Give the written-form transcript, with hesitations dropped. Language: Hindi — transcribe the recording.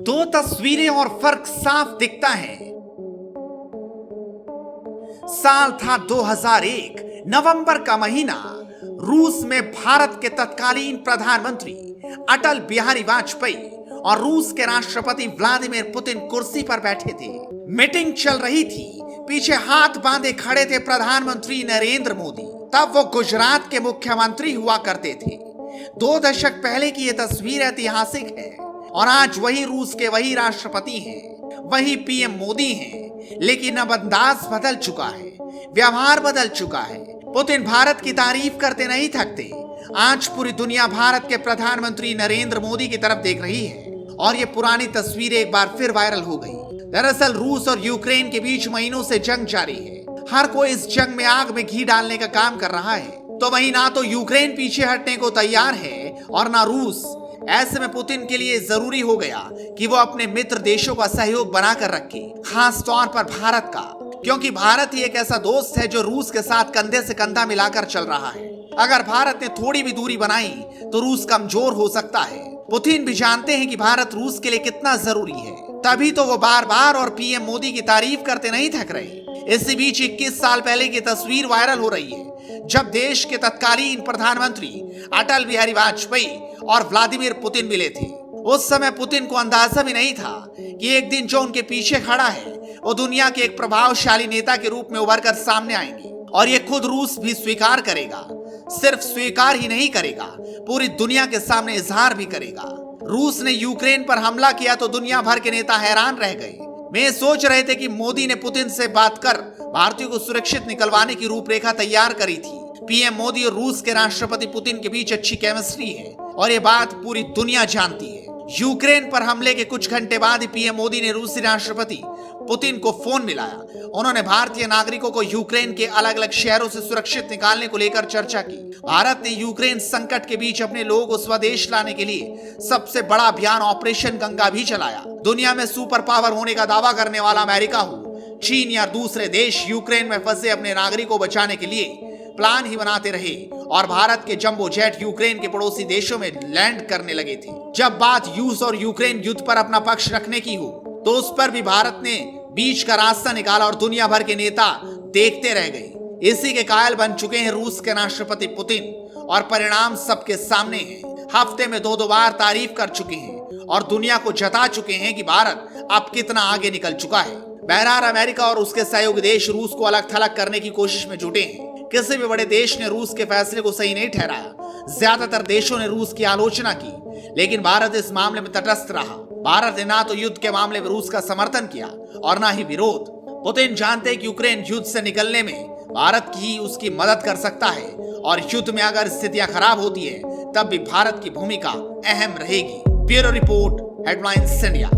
दो तस्वीरें और फर्क साफ दिखता है। साल था 2001, नवंबर का महीना। रूस में भारत के तत्कालीन प्रधानमंत्री अटल बिहारी वाजपेयी और रूस के राष्ट्रपति व्लादिमीर पुतिन कुर्सी पर बैठे थे। मीटिंग चल रही थी। पीछे हाथ बांधे खड़े थे प्रधानमंत्री नरेंद्र मोदी। तब वो गुजरात के मुख्यमंत्री हुआ करते थे। 2 दशक पहले की यह तस्वीर ऐतिहासिक है और आज वही रूस के वही राष्ट्रपति हैं, वही पीएम मोदी हैं, लेकिन अब अंदाज बदल चुका है, व्यवहार बदल चुका है। पुतिन भारत की तारीफ करते नहीं थकते। आज पूरी दुनिया भारत के प्रधानमंत्री नरेंद्र मोदी की तरफ देख रही है और ये पुरानी तस्वीर एक बार फिर वायरल हो गई। दरअसल रूस और यूक्रेन के बीच महीनों से जंग जारी है। हर कोई इस जंग में आग में घी डालने का काम कर रहा है। तो वहीं ना तो यूक्रेन पीछे हटने को तैयार है और ना रूस। ऐसे में पुतिन के लिए जरूरी हो गया कि वो अपने मित्र देशों का सहयोग बनाकर रखे, खास तौर पर भारत का, क्योंकि भारत ही एक ऐसा दोस्त है जो रूस के साथ कंधे से कंधा मिलाकर चल रहा है। अगर भारत ने थोड़ी भी दूरी बनाई तो रूस कमजोर हो सकता है। पुतिन भी जानते हैं कि भारत रूस के लिए कितना जरूरी है, तभी तो वो बार बार और पीएम मोदी की तारीफ करते नहीं थक रहे। इसी बीच 21 साल पहले की तस्वीर वायरल हो रही है, जब देश के तत्कालीन प्रधानमंत्री अटल बिहारी वाजपेयी और व्लादिमीर पुतिन मिले थे। उस समय पुतिन को अंदाजा भी नहीं था कि एक दिन जो उनके पीछे खड़ा है वो दुनिया के एक प्रभावशाली नेता के रूप में उभर कर सामने आएंगे और ये खुद रूस भी स्वीकार करेगा। सिर्फ स्वीकार ही नहीं करेगा, पूरी दुनिया के सामने इजहार भी करेगा। रूस ने यूक्रेन पर हमला किया तो दुनिया भर के नेता हैरान रह गए। वे सोच रहे थे कि मोदी ने पुतिन से बात कर भारतीयों को सुरक्षित निकलवाने की रूपरेखा तैयार करी थी। पीएम मोदी और रूस के राष्ट्रपति पुतिन के बीच अच्छी केमिस्ट्री है और ये बात पूरी दुनिया जानती है। यूक्रेन पर हमले के कुछ घंटे बाद ही पीएम मोदी ने रूसी राष्ट्रपति पुतिन को फोन मिलाया। उन्होंने भारतीय नागरिकों को यूक्रेन के अलग अलग शहरों से सुरक्षित निकालने को लेकर चर्चा की। भारत ने यूक्रेन संकट के बीच अपने लोगों को स्वदेश लाने के लिए सबसे बड़ा अभियान ऑपरेशन गंगा भी चलाया। दुनिया में सुपर पावर होने का दावा करने वाला अमेरिका हो, चीन या दूसरे देश यूक्रेन में फंसे अपने नागरिकों को बचाने के लिए प्लान ही बनाते रहे और भारत के जंबो जेट यूक्रेन के पड़ोसी देशों में लैंड करने लगे थे। जब बात रूस और यूक्रेन युद्ध पर अपना पक्ष रखने की हो तो उस पर भी भारत ने बीच का रास्ता निकाला और दुनिया भर के नेता देखते रह गए। इसी के कायल बन चुके हैं रूस के राष्ट्रपति पुतिन और परिणाम सबके सामने है। हफ्ते में 2 बार तारीफ कर चुके हैं और दुनिया को जता चुके हैं कि भारत अब कितना आगे निकल चुका है। बहरहाल अमेरिका और उसके सहयोगी देश रूस को अलग थलग करने की कोशिश में जुटे हैं। किसी भी बड़े देश ने रूस के फैसले को सही नहीं ठहराया। ज्यादातर देशों ने रूस की आलोचना की, लेकिन भारत इस मामले में तटस्थ रहा। भारत ने ना तो युद्ध के मामले में रूस का समर्थन किया और ना ही विरोध। पुतिन जानते हैं कि यूक्रेन युद्ध से निकलने में भारत ही उसकी मदद कर सकता है और युद्ध में अगर स्थितियां खराब होती है तब भी भारत की भूमिका अहम रहेगी। Bureau report, headlines India.